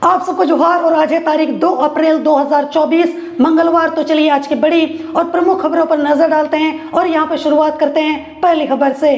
आप सबको जोहार। और आज है तारीख 2 अप्रैल 2024 मंगलवार। तो चलिए आज की बड़ी और प्रमुख खबरों पर नजर डालते हैं और यहाँ पर शुरुआत करते हैं पहली खबर से।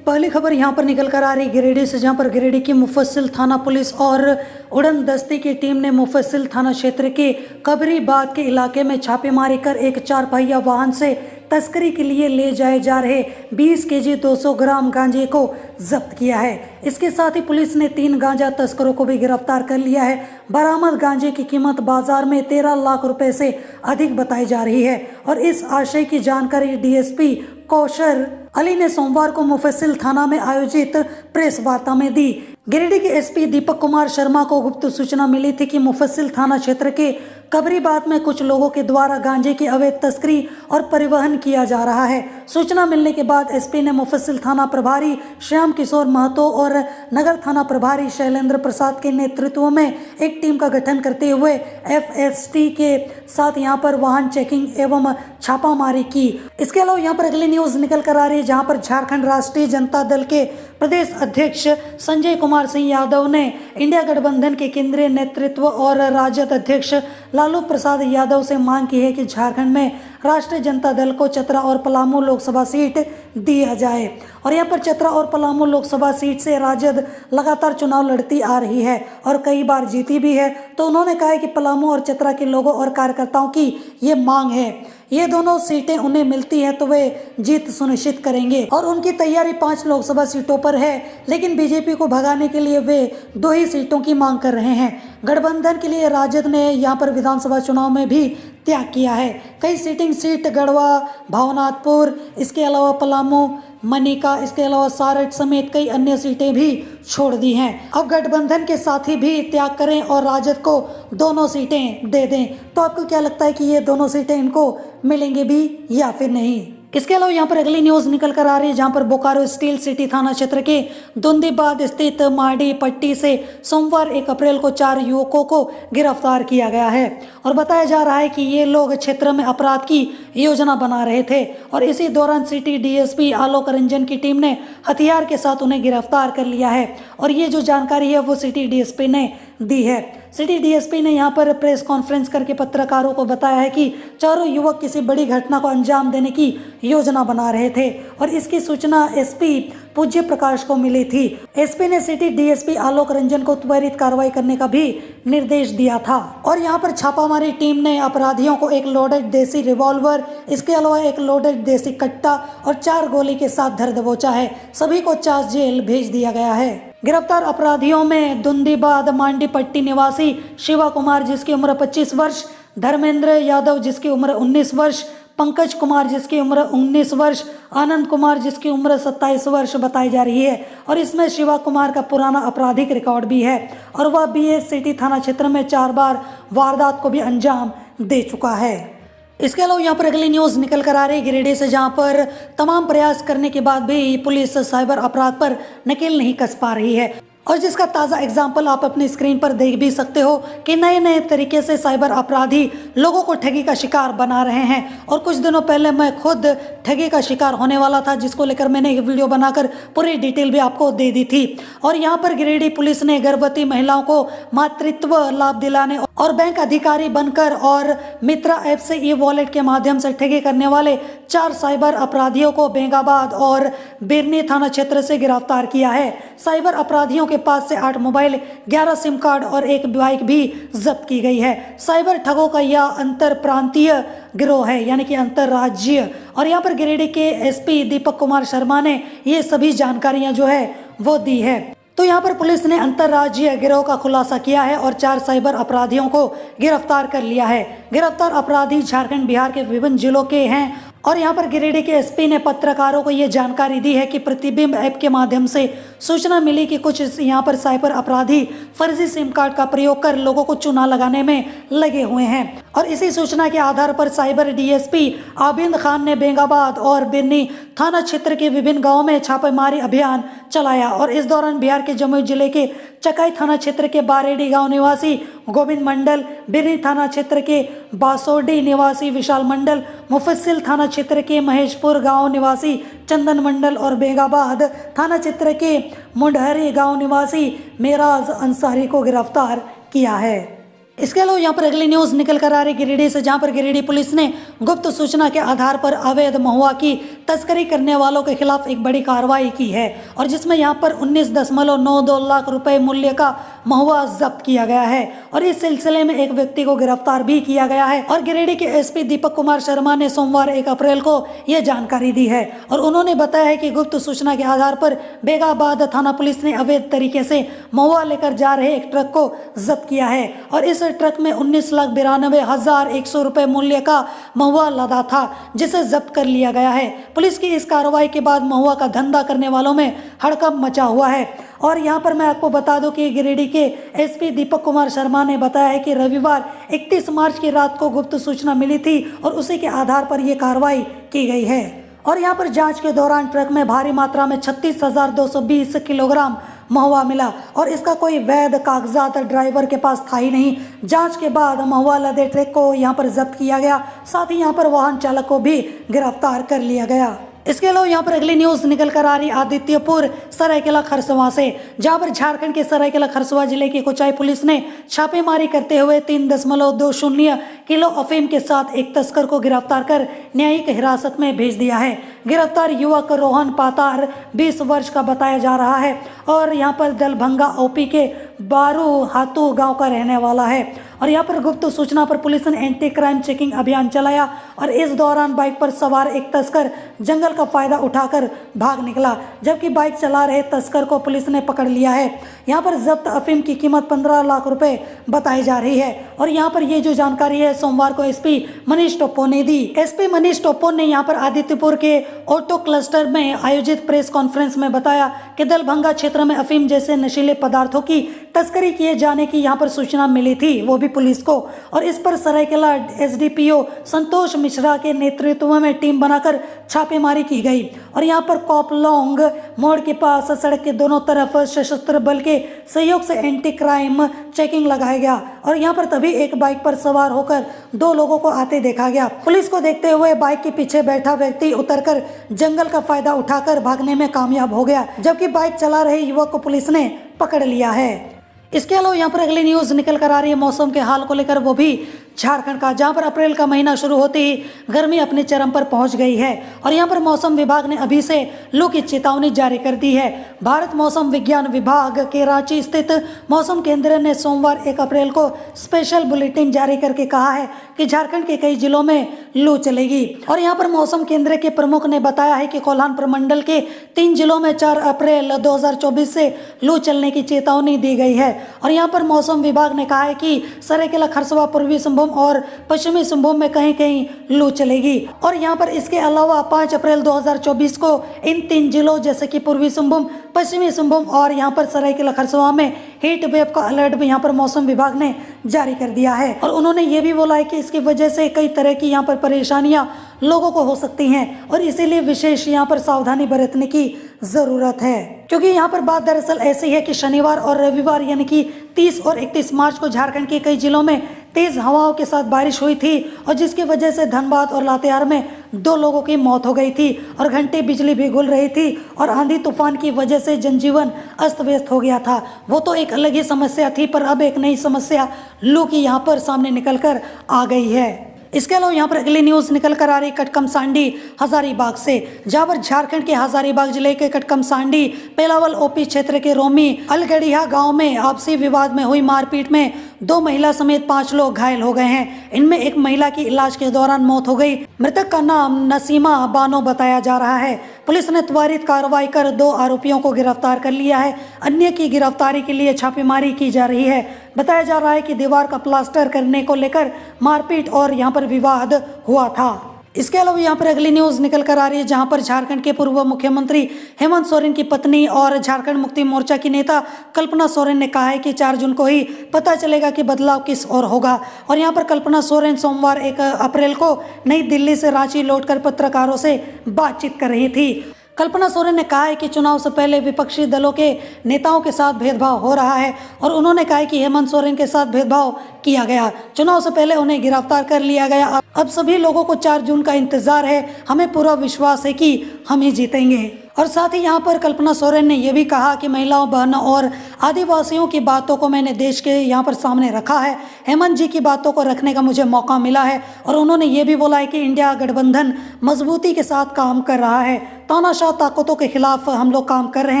पहली खबर यहाँ पर निकल कर आ रही गिरिडीह से, जहाँ पर गिरिडीह की मुफस्सिल थाना पुलिस और उड़न दस्ते की टीम ने मुफस्सिल थाना क्षेत्र के कबरीबाद के इलाके में छापेमारी कर एक 4 पहिया वाहन से तस्करी के लिए ले जाए जा रहे 20 केजी 200 ग्राम गांजे को जब्त किया है। इसके साथ ही पुलिस ने 3 गांजा तस्करों को भी गिरफ्तार कर लिया है। बरामद गांजे की कीमत बाजार में 13 लाख रुपए से अधिक बताई जा रही है। और इस आशय की जानकारी डीएसपी कौशर अली ने सोमवार को मुफस्सिल थाना में आयोजित प्रेस वार्ता में दी। गिरिडीह के एसपी दीपक कुमार शर्मा को गुप्त सूचना मिली थी कि मुफस्सिल थाना क्षेत्र के कबरीबाद में कुछ लोगों के द्वारा गांजे की अवैध तस्करी और परिवहन किया जा रहा है। सूचना मिलने के बाद एसपी ने मुफस्सिल थाना प्रभारी श्याम किशोर महतो और नगर थाना प्रभारी शैलेंद्र प्रसाद के नेतृत्व में एक टीम का गठन करते हुए एफएसटी के साथ यहां पर वाहन चेकिंग एवं छापामारी की। इसके अलावा यहां पर अगली न्यूज निकल कर आ रही है, जहां पर झारखंड राष्ट्रीय जनता दल के प्रदेश अध्यक्ष संजय कुमार सिंह यादव ने इंडिया गठबंधन के केंद्रीय नेतृत्व और राजद अध्यक्ष लालू प्रसाद यादव से मांग की है कि झारखंड में राष्ट्रीय जनता दल को चतरा और पलामू लोकसभा सीट दिया जाए। और यहाँ पर चतरा और पलामू लोकसभा सीट से राजद लगातार चुनाव लड़ती आ रही है और कई बार जीती भी है। तो उन्होंने कहा है कि पलामू और चतरा के लोगों और कार्यकर्ताओं की ये मांग है, ये दोनों सीटें उन्हें मिलती हैं तो वे जीत सुनिश्चित करेंगे। और उनकी तैयारी 5 लोकसभा सीटों पर है, लेकिन बीजेपी को भगाने के लिए वे 2 ही सीटों की मांग कर रहे हैं। गठबंधन के लिए राजद ने यहाँ पर विधानसभा चुनाव में भी त्याग किया है। कई सिटिंग सीट गढ़वा, भावनाथपुर, इसके अलावा पलामू, मनिका, इसके अलावा सारठ समेत कई अन्य सीटें भी छोड़ दी हैं। अब गठबंधन के साथी भी त्याग करें और राजद को दोनों सीटें दे दें। तो आपको क्या लगता है कि ये दोनों सीटें इनको मिलेंगी भी या फिर नहीं? इसके अलावा यहाँ पर अगली न्यूज निकल कर आ रही है, जहाँ पर बोकारो स्टील सिटी थाना क्षेत्र के दुंदीबाद स्थित माडी पट्टी से सोमवार 1 अप्रैल को 4 युवकों को गिरफ्तार किया गया है। और बताया जा रहा है कि ये लोग क्षेत्र में अपराध की योजना बना रहे थे और इसी दौरान सिटी डीएसपी आलोक रंजन की टीम ने हथियार के साथ उन्हें गिरफ्तार कर लिया है। और ये जो जानकारी है वो सिटी डीएसपी ने दी है। सिटी डीएसपी ने यहाँ पर प्रेस कॉन्फ्रेंस करके पत्रकारों को बताया है कि चारों युवक किसी बड़ी घटना को अंजाम देने की योजना बना रहे थे और इसकी सूचना एसपी पूज्य प्रकाश को मिली थी। एसपी ने सिटी डीएसपी आलोक रंजन को त्वरित कार्रवाई करने का भी निर्देश दिया था। और यहाँ पर छापामारी टीम ने अपराधियों को एक लोडेड देसी रिवॉल्वर, इसके अलावा एक लोडेड देसी कट्टा और 4 गोली के साथ धर दबोचा है। सभी को चास जेल भेज दिया गया है। गिरफ्तार अपराधियों में दुंदीबाद मांडी पट्टी निवासी शिवा कुमार जिसकी उम्र 25 वर्ष, धर्मेंद्र यादव जिसकी उम्र 19 वर्ष, पंकज कुमार जिसकी उम्र 19 वर्ष, आनंद कुमार जिसकी उम्र 27 वर्ष बताई जा रही है। और इसमें शिवा कुमार का पुराना आपराधिक रिकॉर्ड भी है और वह बीएस सिटी थाना क्षेत्र में 4 बार वारदात को भी अंजाम दे चुका है। इसके अलावा यहाँ पर अगली न्यूज निकल कर आ रही है गिरिडीह से, जहाँ पर तमाम प्रयास करने के बाद भी पुलिस साइबर अपराध पर नकेल नहीं कस पा रही है। और जिसका ताज़ा एग्जाम्पल आप अपनी स्क्रीन पर देख भी सकते हो कि नए नए तरीके से साइबर अपराधी लोगों को ठगी का शिकार बना रहे हैं। और कुछ दिनों पहले मैं खुद ठगी का शिकार होने वाला था, जिसको लेकर मैंने एक वीडियो बनाकर पूरी डिटेल भी आपको दे दी थी। और यहाँ पर गिरिडीह पुलिस ने गर्भवती महिलाओं को मातृत्व लाभ दिलाने और बैंक अधिकारी बनकर और मित्रा ऐप से ई वॉलेट के माध्यम से ठगी करने वाले 4 साइबर अपराधियों को बेंगाबाद और बिरनी थाना क्षेत्र से गिरफ्तार किया है। साइबर अपराधियों के पास से 8 मोबाइल, 11 सिम कार्ड और एक बाइक भी जब्त की गई है। साइबर ठगों का यह अंतर प्रांतीय गिरोह है, यानी कि अंतरराज्यीय। और यहाँ पर गिरिडीह के एसपी दीपक कुमार शर्मा ने ये सभी जानकारियां जो है वो दी है। तो यहाँ पर पुलिस ने अंतरराज्यीय गिरोह का खुलासा किया है और 4 साइबर अपराधियों को गिरफ्तार कर लिया है। गिरफ्तार अपराधी झारखंड, बिहार के विभिन्न जिलों के हैं। और यहाँ पर गिरिडीह के एसपी ने पत्रकारों को ये जानकारी दी है कि प्रतिबिंब ऐप के माध्यम से सूचना मिली कि कुछ यहाँ पर साइबर अपराधी फर्जी सिम कार्ड का प्रयोग कर लोगों को चूना लगाने में लगे हुए हैं। और इसी सूचना के आधार पर साइबर डीएसपी आबिद खान ने बेंगाबाद और बिरनी थाना क्षेत्र के विभिन्न गाँवों में छापेमारी अभियान चलाया। और इस दौरान बिहार के जमुई जिले के चकाई थाना क्षेत्र के बारेडी गांव निवासी गोविंद मंडल, बिरनी थाना क्षेत्र के बासोडी निवासी विशाल मंडल, मुफस्सिल थाना क्षेत्र के महेशपुर गांव निवासी चंदन मंडल और बेंगाबाद थाना क्षेत्र के मुंडहरी गांव निवासी मेराज अंसारी को गिरफ्तार किया है। इसके अलावा यहाँ पर अगली न्यूज निकल कर आ रही गिरिडीह से, जहाँ पर गिरिडीह पुलिस ने गुप्त सूचना के आधार पर अवैध महुआ की तस्करी करने वालों के खिलाफ एक बड़ी कार्रवाई की है, और जिसमें यहाँ पर 19.92 लाख रुपए मूल्य का महुआ जब्त किया गया है, और इस सिलसिले में एक व्यक्ति को गिरफ्तार भी किया गया है। और गिरिडीह के एसपी दीपक कुमार शर्मा ने सोमवार 1 अप्रैल को यह जानकारी दी है, और उन्होंने बताया है कि गुप्त सूचना के आधार पर बेगाबाद थाना पुलिस ने अवैध तरीके से महुआ लेकर जा रहे एक ट्रक को जब्त किया है, और इस ट्रक में 19,92,100 रुपए मूल्य का महुआ लदा था, जिसे जब्त कर लिया गया है। पुलिस की इस कार्रवाई के बाद महुआ का धंधा करने वालों में हड़कंप मचा हुआ है। और यहाँ पर मैं आपको बता दूं कि गिरिडीह के एसपी दीपक कुमार शर्मा ने बताया है कि रविवार 31 मार्च की रात को गुप्त सूचना मिली थी, और उसी के आधार पर यह कार्रवाई की गई है। और यहाँ पर जांच के दौरान ट्रक में भारी मात्रा में 36,220 किलोग्राम महुआ मिला, और इसका कोई वैध कागजात ड्राइवर के पास था ही नहीं। जांच के बाद महुआ लदे ट्रक को यहाँ पर जब्त किया गया, साथ ही यहाँ पर वाहन चालक को भी गिरफ्तार कर लिया गया। इसके अलावा यहाँ पर अगली न्यूज निकल कर आ रही आदित्यपुर सरायकेला खरसवां से, जहाँ पर झारखंड के सरायकेला खरसवां जिले की कोचाई पुलिस ने छापेमारी करते हुए 3.20 किलो अफीम के साथ एक तस्कर को गिरफ्तार कर न्यायिक हिरासत में भेज दिया है। गिरफ्तार युवक रोहन पातार 20 वर्ष का बताया जा रहा है, और यहाँ पर दलभंगा ओपी के बारू हाथू गांव का रहने वाला है। और यहाँ पर गुप्त सूचना पर पुलिस ने एंटी क्राइम चेकिंग अभियान चलाया, और इस दौरान बाइक पर सवार एक तस्कर जंगल का फायदा उठाकर भाग निकला, जबकि बाइक चला रहे तस्कर को पुलिस ने पकड़ लिया है। यहाँ पर जब्त अफीम की कीमत 15 लाख रुपए बताई जा रही है। और यहाँ पर ये जो जानकारी है सोमवार को एसपी मनीष टोप्पो ने दी। एसपी मनीष टोप्पो ने यहाँ पर आदित्यपुर के ऑटो क्लस्टर में आयोजित प्रेस कॉन्फ्रेंस में बताया कि दलभंगा क्षेत्र में अफीम जैसे नशीले पदार्थों की तस्करी किए जाने की यहाँ पर सूचना मिली थी, वो भी पुलिस को, और इस पर सरायकेला एसडीपीओ संतोष मिश्रा के नेतृत्व में टीम बनाकर छापेमारी की गई। और यहाँ पर कोपलोंग मोड़ के पास सड़क के दोनों तरफ सशस्त्र बल के सहयोग से एंटी क्राइम चेकिंग लगाया गया, और यहाँ पर तभी एक बाइक पर सवार होकर 2 लोगों को आते देखा गया। पुलिस को देखते हुए बाइक के पीछे बैठा व्यक्ति उतरकर जंगल का फायदा उठाकर भागने में कामयाब हो गया, जबकि बाइक चला रहे युवक को पुलिस ने पकड़ लिया है। इसके अलावा यहाँ पर अगली न्यूज निकल कर आ रही है मौसम के हाल को लेकर, वो भी झारखंड का, जहाँ पर अप्रैल का महीना शुरू होते ही गर्मी अपने चरम पर पहुंच गई है, और यहाँ पर मौसम विभाग ने अभी से लू की चेतावनी जारी कर दी है। भारत मौसम विज्ञान विभाग के रांची स्थित मौसम केंद्र ने सोमवार 1 अप्रैल को स्पेशल बुलेटिन जारी करके कहा है कि झारखंड के कई जिलों में लू चलेगी। और यहाँ पर मौसम केंद्र के प्रमुख ने बताया है कि कोल्हान प्रमंडल के 3 जिलों में 4 अप्रैल 2024 से लू चलने की चेतावनी दी गई है। और यहाँ पर मौसम विभाग ने कहा है कि सरायकेला खरसवां, पूर्वी सिंहभूम और पश्चिमी सिंहभूम में कहीं कहीं लू चलेगी। और यहाँ पर इसके अलावा 5 अप्रैल 2024 को इन 3 जिलों जैसे कि पूर्वी सिंहभूम, पश्चिमी सिंहभूम और यहाँ पर सरायकेला खरसवां में हीट वेव का अलर्ट भी यहाँ पर मौसम विभाग ने जारी कर दिया है। और उन्होंने ये भी बोला है कि इसकी वजह से कई तरह की यहाँ पर परेशानियां लोगों को हो सकती हैं, और इसीलिए विशेष यहाँ पर सावधानी बरतने की जरूरत है। क्योंकि यहाँ पर बात दरअसल ऐसी है कि शनिवार और रविवार यानी कि 30 और 31 मार्च को झारखंड के कई जिलों में तेज हवाओं के साथ बारिश हुई थी, और जिसकी वजह से धनबाद और लातेहार में 2 लोगों की मौत हो गई थी, और घंटे बिजली भी गुल रही थी, और आंधी तूफान की वजह से जनजीवन अस्त व्यस्त हो गया था। वो तो एक अलग ही समस्या थी, पर अब एक नई समस्या लू की यहाँ पर सामने निकल कर आ गई है। इसके अलावा यहाँ पर अगली न्यूज निकल कर आ रही कटकमसांडी हजारीबाग से, जहाँ पर झारखंड के हजारीबाग जिले के कटकमसांडी पेलावल ओपी क्षेत्र के रोमी अलगड़िया गांव में आपसी विवाद में हुई मारपीट में 2 महिला समेत 5 लोग घायल हो गए हैं। इनमें एक महिला की इलाज के दौरान मौत हो गई। मृतक का नाम नसीमा बानो बताया जा रहा है। पुलिस ने त्वरित कार्रवाई कर 2 आरोपियों को गिरफ्तार कर लिया है। अन्य की गिरफ्तारी के लिए छापेमारी की जा रही है। बताया जा रहा है कि दीवार का प्लास्टर करने को लेकर मारपीट और यहाँ पर विवाद हुआ था। इसके अलावा यहाँ पर अगली न्यूज निकल कर आ रही है, जहाँ पर झारखंड के पूर्व मुख्यमंत्री हेमंत सोरेन की पत्नी और झारखंड मुक्ति मोर्चा की नेता कल्पना सोरेन ने कहा है कि 4 जून को ही पता चलेगा कि बदलाव किस ओर होगा। और यहाँ पर कल्पना सोरेन सोमवार 1 अप्रैल को नई दिल्ली से रांची लौटकर पत्रकारों से बातचीत कर रही थी। कल्पना सोरेन ने कहा है कि चुनाव से पहले विपक्षी दलों के नेताओं के साथ भेदभाव हो रहा है, और उन्होंने कहा है कि हेमंत सोरेन के साथ भेदभाव किया गया। चुनाव से पहले उन्हें गिरफ्तार कर लिया गया। अब सभी लोगों को 4 जून का इंतजार है। हमें पूरा विश्वास है कि हम ही जीतेंगे। और साथ ही यहाँ पर कल्पना सोरेन ने यह भी कहा कि महिलाओं, बहनों और आदिवासियों की बातों को मैंने देश के यहाँ पर सामने रखा है। हेमंत जी की बातों को रखने का मुझे मौका मिला है। और उन्होंने ये भी बोला है कि इंडिया गठबंधन मजबूती के साथ काम कर रहा है। तानाशाह ताकतों के खिलाफ हम लोग काम कर रहे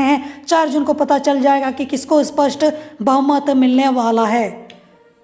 हैं। 4 जून को पता चल जाएगा कि किसको स्पष्ट बहुमत मिलने वाला है।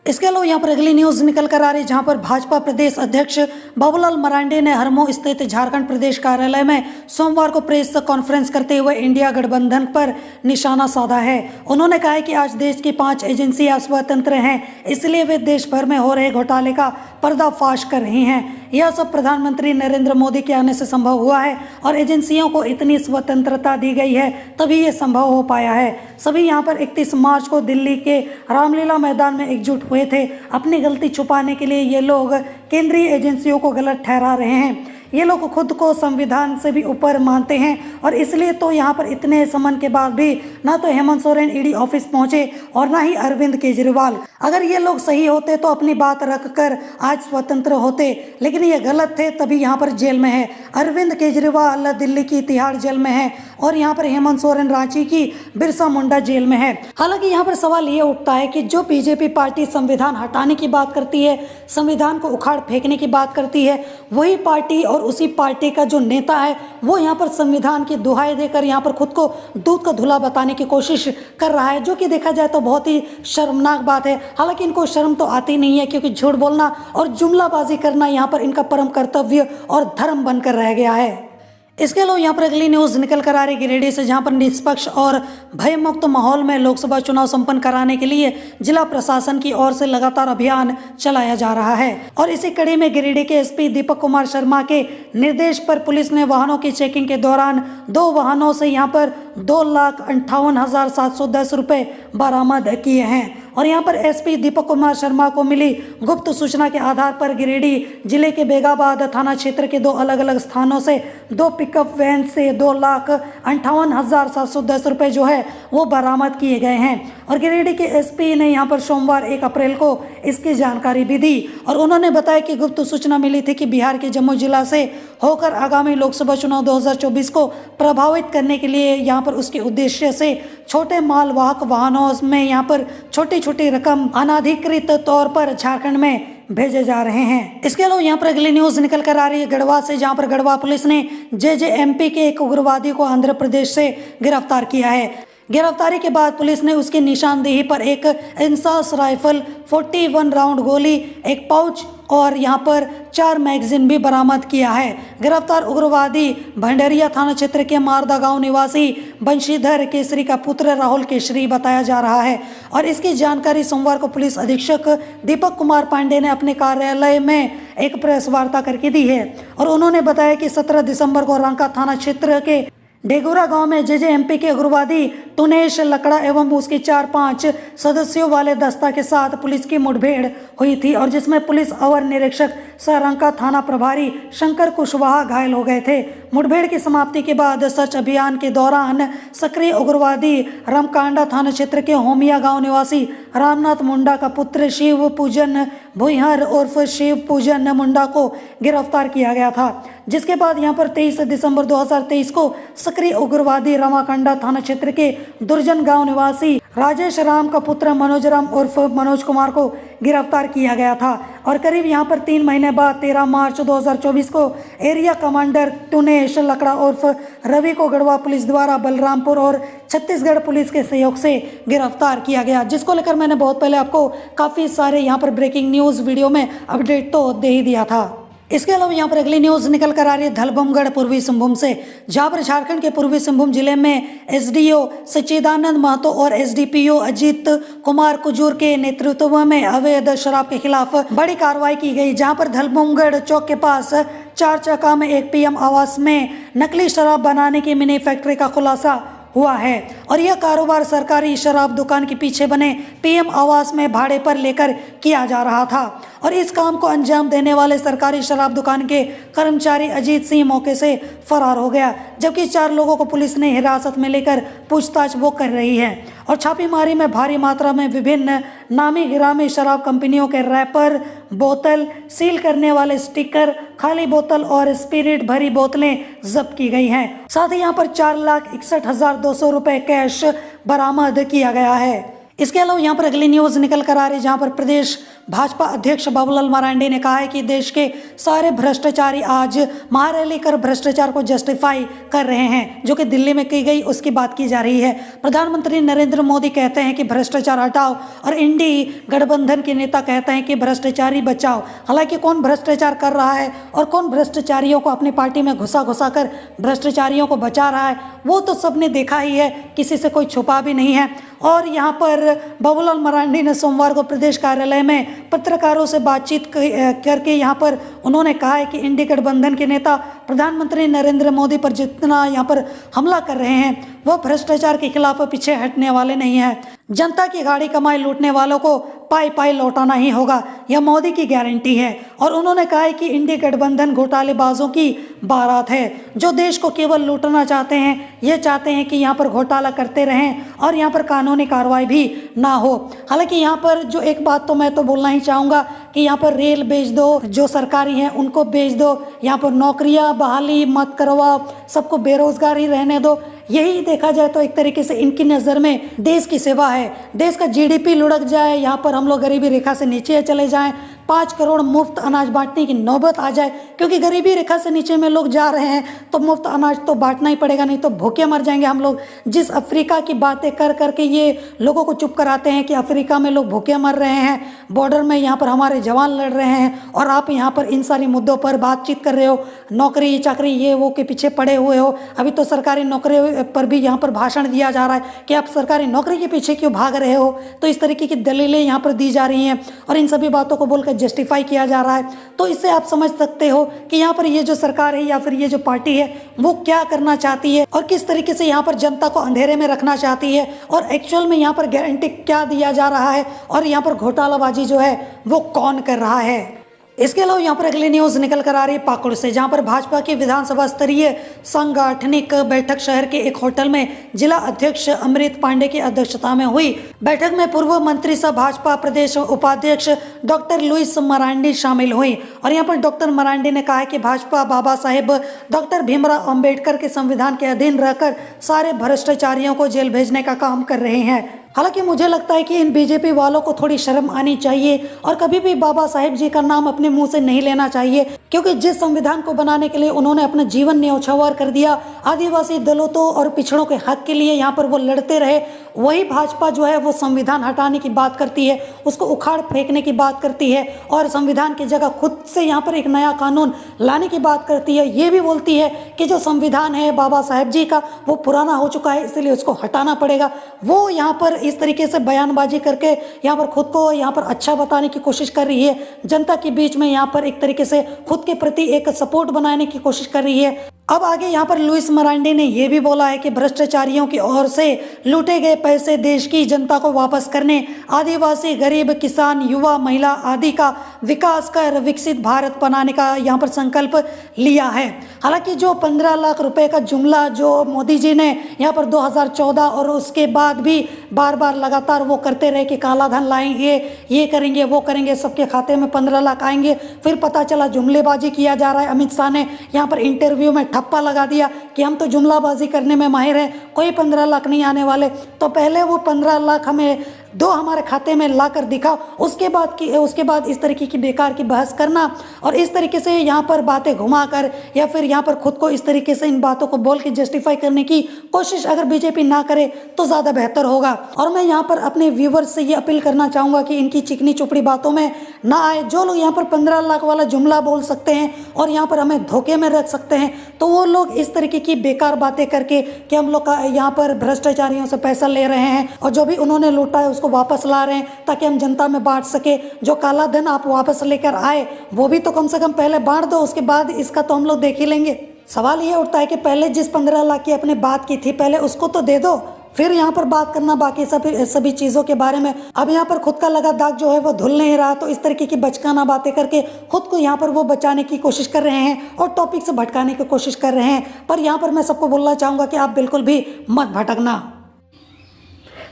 इसके अलावा यहाँ पर अगली न्यूज निकल कर आ रही है, जहाँ पर भाजपा प्रदेश अध्यक्ष बाबूलाल मरांडी ने हरमो स्थित झारखंड प्रदेश कार्यालय में सोमवार को प्रेस कॉन्फ्रेंस करते हुए इंडिया गठबंधन पर निशाना साधा है। उन्होंने कहा है कि आज देश की 5 एजेंसियां स्वतंत्र हैं, इसलिए वे देश भर में हो रहे घोटाले का पर्दाफाश कर रही हैं। यह सब प्रधानमंत्री नरेंद्र मोदी के आने से संभव हुआ है और एजेंसियों को इतनी स्वतंत्रता दी गई है, तभी ये संभव हो पाया है। सभी यहाँ पर 31 मार्च को दिल्ली के रामलीला मैदान में एकजुट हुए थे। अपनी गलती छुपाने के लिए ये लोग केंद्रीय एजेंसियों को गलत ठहरा रहे हैं। ये लोग खुद को संविधान से भी ऊपर मानते हैं और इसलिए तो यहाँ पर इतने समन के बाद भी ना तो हेमंत सोरेन ईडी ऑफिस पहुंचे और ना ही अरविंद केजरीवाल। अगर ये लोग सही होते तो अपनी बात रखकर आज स्वतंत्र होते, लेकिन ये गलत थे, तभी यहाँ पर जेल में है। अरविंद केजरीवाल दिल्ली की तिहाड़ जेल में है और यहाँ पर हेमंत सोरेन रांची की बिरसा मुंडा जेल में है। हालांकि यहाँ पर सवाल ये उठता है कि जो बीजेपी पार्टी संविधान हटाने की बात करती है, संविधान को उखाड़ फेंकने की बात करती है, वही पार्टी और उसी पार्टी का जो नेता है वो यहाँ पर संविधान की दुहाई देकर यहाँ पर खुद को दूध का धुला बताने की कोशिश कर रहा है, जो कि देखा जाए तो बहुत ही शर्मनाक बात है। हालांकि इनको शर्म तो आती नहीं है, क्योंकि झूठ बोलना और जुमलाबाजी करना यहाँ पर इनका परम कर्तव्य और धर्म बनकर रह गया है। इसके अलावा यहाँ पर अगली न्यूज निकल कर आ रही गिरिडीह से, जहाँ पर निष्पक्ष और भयमुक्त माहौल में लोकसभा चुनाव संपन्न कराने के लिए जिला प्रशासन की ओर से लगातार अभियान चलाया जा रहा है। और इसी कड़ी में गिरिडीह के एसपी दीपक कुमार शर्मा के निर्देश पर पुलिस ने वाहनों की चेकिंग के दौरान 2 वाहनों से यहाँ पर 2,58,710 रुपये बरामद किए हैं। और यहाँ पर एसपी दीपक कुमार शर्मा को मिली गुप्त सूचना के आधार पर गिरिडीह जिले के बेगाबाद थाना क्षेत्र के 2 अलग अलग स्थानों से 2 पिकअप वैन से 2,58,710 रुपये जो है वो बरामद किए गए हैं। और गिरिडीह के एसपी ने यहाँ पर सोमवार 1 अप्रैल को इसकी जानकारी भी दी और उन्होंने बताया कि गुप्त सूचना मिली थी कि बिहार के जम्मू जिला से होकर आगामी लोकसभा चुनाव 2024 को प्रभावित करने के लिए यहाँ पर उसके उद्देश्य से छोटे मालवाहक वाहनों में यहाँ पर छोटी छोटी रकम अनाधिकृत तौर पर झारखंड में भेजे जा रहे हैं। इसके अलावा यहाँ पर अगली न्यूज निकल कर आ रही है गढ़वा से, जहाँ पर गढ़वा पुलिस ने जेजेएमपी के एक उग्रवादी को आंध्र प्रदेश से गिरफ्तार किया है। गिरफ्तारी के बाद पुलिस ने उसकी निशानदेही पर एक इंसास राइफल, 41 राउंड गोली, एक पाउच और यहाँ पर 4 मैगजीन भी बरामद किया है। गिरफ्तार उग्रवादी भंडरिया थाना क्षेत्र के मारदा गांव निवासी बंशीधर केसरी का पुत्र राहुल केसरी बताया जा रहा है। और इसकी जानकारी सोमवार को पुलिस अधीक्षक दीपक कुमार पांडे ने अपने कार्यालय में एक प्रेस वार्ता करके दी है। और उन्होंने बताया कि 17 दिसंबर को रंका थाना क्षेत्र के डेगोरा गांव में जेजेएमपी के उग्रवादी तुनेश लकड़ा एवं उसके 4-5 सदस्यों वाले दस्ता के साथ पुलिस की मुठभेड़ हुई थी, और जिसमें पुलिस अवर निरीक्षक सरंका थाना प्रभारी शंकर कुशवाहा घायल हो गए थे। मुठभेड़ की समाप्ति के बाद सर्च अभियान के दौरान सक्रिय उग्रवादी रमकांडा थाना क्षेत्र के होमिया गांव निवासी रामनाथ मुंडा का पुत्र शिव पूजन भुईहर उर्फ शिव पूजन मुंडा को गिरफ्तार किया गया था, जिसके बाद यहां पर 23 दिसंबर 2023 को सक्रिय उग्रवादी रमाकांडा थाना क्षेत्र के दुर्जन गांव निवासी राजेश राम का पुत्र मनोज राम उर्फ मनोज कुमार को गिरफ्तार किया गया था। और करीब यहां पर 3 महीने बाद 13 मार्च 2024 को एरिया कमांडर तुनेश लकड़ा उर्फ रवि को गढ़वा पुलिस द्वारा बलरामपुर और छत्तीसगढ़ पुलिस के सहयोग से गिरफ्तार किया गया, जिसको लेकर मैंने बहुत पहले आपको काफ़ी सारे यहाँ पर ब्रेकिंग न्यूज़ वीडियो में अपडेट तो दे ही दिया था। इसके अलावा यहाँ पर अगली न्यूज निकल कर आ रही है धलबमगढ़ पूर्वी सिंहभूम से, जहाँ पर झारखंड के पूर्वी सिंहभूम जिले में एसडीओ सच्चिदानंद महतो और एसडीपीओ अजीत कुमार कुजूर के नेतृत्व में अवैध शराब के खिलाफ बड़ी कार्रवाई की गई, जहाँ पर धलबमगढ़ चौक के पास 4 चक्का में एक पीएम आवास में नकली शराब बनाने की मिनी फैक्ट्री का खुलासा हुआ है। और यह कारोबार सरकारी शराब दुकान के पीछे बने पीएम आवास में भाड़े पर लेकर किया जा रहा था। और इस काम को अंजाम देने वाले सरकारी शराब दुकान के कर्मचारी अजीत सिंह मौके से फरार हो गया, जबकि 4 लोगों को पुलिस ने हिरासत में लेकर पूछताछ वो कर रही है। और छापेमारी में भारी मात्रा में विभिन्न नामी गिरामी शराब कंपनियों के रैपर, बोतल, सील करने वाले स्टिकर, खाली बोतल और स्पिरिट भरी बोतलें जब्त की गई हैं। साथ ही यहाँ पर 4,61,200 रुपए कैश बरामद किया गया है। इसके अलावा यहाँ पर अगली न्यूज़ निकल कर आ रही है, जहाँ पर प्रदेश भाजपा अध्यक्ष बाबूलाल मरांडी ने कहा है कि देश के सारे भ्रष्टाचारी आज महारैली कर भ्रष्टाचार को जस्टिफाई कर रहे हैं, जो कि दिल्ली में की गई उसकी बात की जा रही है। प्रधानमंत्री नरेंद्र मोदी कहते हैं कि भ्रष्टाचार हटाओ और इंडी गठबंधन के नेता कहते हैं कि भ्रष्टाचारी बचाओ। हालांकि कौन भ्रष्टाचार कर रहा है और कौन भ्रष्टाचारियों को अपनी पार्टी में घुसा कर भ्रष्टाचारियों को बचा रहा है, वो तो सबने देखा ही है, किसी से कोई छुपा भी नहीं है। और यहाँ पर बाबूलाल मरांडी ने सोमवार को प्रदेश कार्यालय में पत्रकारों से बातचीत करके यहाँ पर उन्होंने कहा है कि इंडी गठबंधन के नेता प्रधानमंत्री नरेंद्र मोदी पर जितना यहाँ पर हमला कर रहे हैं, वो भ्रष्टाचार के खिलाफ पीछे हटने वाले नहीं हैं। जनता की गाड़ी कमाई लूटने वालों को पाई पाई लौटाना ही होगा, यह मोदी की गारंटी है। और उन्होंने कहा है कि इंडी गठबंधन घोटालेबाजों की बारात है, जो देश को केवल लूटना चाहते हैं। ये चाहते हैं कि यहाँ पर घोटाला करते रहें और यहाँ पर कानूनी कार्रवाई भी ना हो। हालांकि यहाँ पर जो एक बात तो मैं तो बोलना ही चाहूँगा कि यहाँ पर रेल बेच दो, जो सरकारी हैं उनको बेच दो, यहाँ पर नौकरियाँ बहाली मत करवाओ, सबको बेरोजगार ही रहने दो। यही देखा जाए तो एक तरीके से इनकी नज़र में देश की सेवा है। देश का जीडीपी लुढ़क जाए, यहाँ पर हम लोग गरीबी रेखा से नीचे चले जाएं, 5 करोड़ मुफ्त अनाज बांटने की नौबत आ जाए, क्योंकि गरीबी रेखा से नीचे में लोग जा रहे हैं तो मुफ्त अनाज तो बांटना ही पड़ेगा, नहीं तो भूखे मर जाएंगे हम लोग। जिस अफ्रीका की बातें कर करके ये लोगों को चुप कराते हैं कि अफ्रीका में लोग भूखे मर रहे हैं, बॉर्डर में यहाँ पर हमारे जवान लड़ रहे हैं, और आप यहाँ पर इन सारी मुद्दों पर बातचीत कर रहे हो, नौकरी चाकरी ये वो के पीछे पड़े हुए हो। अभी तो सरकारी नौकरी पर भी यहाँ पर भाषण दिया जा रहा है कि आप सरकारी नौकरी के पीछे क्यों भाग रहे हो। तो इस तरीके की दलीलें यहाँ पर दी जा रही हैं और इन सभी बातों को बोलकर जस्टिफाई किया जा रहा है। तो इससे आप समझ सकते हो कि यहाँ पर ये जो सरकार है या फिर ये जो पार्टी है वो क्या करना चाहती है और किस तरीके से यहाँ पर जनता को अंधेरे में रखना चाहती है, और एक्चुअल में यहाँ पर गारंटी क्या दिया जा रहा है और यहाँ पर घोटालाबाजी जो है वो कौन कर रहा है। इसके अलावा यहाँ पर अगली न्यूज़ निकल कर आ रही है पाकुड़ से, जहाँ पर भाजपा की विधानसभा स्तरीय सांगठनिक बैठक शहर के एक होटल में जिला अध्यक्ष अमृत पांडे की अध्यक्षता में हुई। बैठक में पूर्व मंत्री सह भाजपा प्रदेश उपाध्यक्ष डॉक्टर लुइस मरांडी शामिल हुई। और यहाँ पर डॉक्टर मरांडी ने कहा कि भाजपा बाबा साहेब डॉक्टर भीमराव अम्बेडकर के संविधान के अधीन रहकर सारे भ्रष्टाचारियों को जेल भेजने का काम कर रहे हैं। हालांकि मुझे लगता है कि इन बीजेपी वालों को थोड़ी शर्म आनी चाहिए और कभी भी बाबा साहेब जी का नाम अपने मुंह से नहीं लेना चाहिए, क्योंकि जिस संविधान को बनाने के लिए उन्होंने अपना जीवन न्यौछावर कर दिया, आदिवासी दलितों और पिछड़ों के हक के लिए यहाँ पर वो लड़ते रहे, वही भाजपा जो है वो संविधान हटाने की बात करती है, उसको उखाड़ फेंकने की बात करती है और संविधान की जगह खुद से यहाँ पर एक नया कानून लाने की बात करती है। ये भी बोलती है कि जो संविधान है बाबा साहेब जी का वो पुराना हो चुका है, इसलिए उसको हटाना पड़ेगा। वो यहाँ पर इस तरीके से बयानबाजी करके यहाँ पर खुद को यहाँ पर अच्छा बताने की कोशिश कर रही है, जनता के बीच में यहाँ पर एक तरीके से खुद के प्रति एक सपोर्ट बनाने की कोशिश कर रही है। अब आगे यहाँ पर लुइस मरांडी ने यह भी बोला है कि भ्रष्टाचारियों की ओर से लूटे गए पैसे देश की जनता को वापस करने, आदिवासी, गरीब, किसान, युवा, महिला आदि का विकास कर विकसित भारत बनाने का यहाँ पर संकल्प लिया है। हालांकि जो 15 लाख रुपए का जुमला जो मोदी जी ने यहाँ पर 2014 और उसके बाद भी बार बार लगातार वो करते रहे कि काला धन लाएंगे, ये करेंगे, वो करेंगे, सबके खाते में 15 लाख आएंगे, फिर पता चला जुमलेबाजी किया जा रहा है। अमित शाह ने यहाँ पर इंटरव्यू में ठप्पा लगा दिया कि हम तो जुमलाबाजी करने में माहिर हैं, कोई 15 लाख नहीं आने वाले। तो पहले वो 15 लाख हमें दो, हमारे खाते में ला कर दिखाओ, उसके बाद इस तरीके की बेकार की बहस करना और इस तरीके से यहाँ पर बातें घुमाकर या फिर यहाँ पर खुद को इस तरीके से इन बातों को बोल के जस्टिफाई करने की कोशिश अगर बीजेपी ना करे तो ज़्यादा बेहतर होगा। और मैं यहाँ पर अपने व्यूवर्स से ये अपील करना चाहूँगा कि इनकी चिकनी चुपड़ी बातों में ना आए। जो लोग यहाँ पर 15 लाख वाला जुमला बोल सकते हैं और यहाँ पर हमें धोखे में रख सकते हैं, तो वो लोग इस तरीके की बेकार बातें करके कि हम लोग यहाँ पर भ्रष्टाचारियों से पैसा ले रहे हैं और जो भी उन्होंने लूटा है उसको वापस ला रहे हैं ताकि हम जनता में बांट सके। जो काला धन आप वापस लेकर आए वो भी तो कम से कम पहले बांट दो, उसके बाद इसका तो हम लोग देख ही लेंगे। सवाल ये उठता है कि पहले जिस 15 लाख की अपने बात की थी पहले उसको तो दे दो, फिर यहाँ पर बात करना बाकी सभी चीज़ों के बारे में। अब यहाँ पर खुद का लगा दाग जो है वो धुल नहीं रहा, तो इस तरीके की बचकाना बातें करके खुद को यहाँ पर वो बचाने की कोशिश कर रहे हैं और टॉपिक से भटकाने की कोशिश कर रहे हैं। पर यहाँ पर मैं सबको बोलना चाहूँगा कि आप बिल्कुल भी मत भटकना।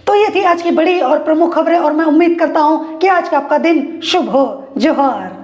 तो ये थी आज की बड़ी और प्रमुख खबरें और मैं उम्मीद करता हूं कि आज का आपका दिन शुभ हो। जोहार।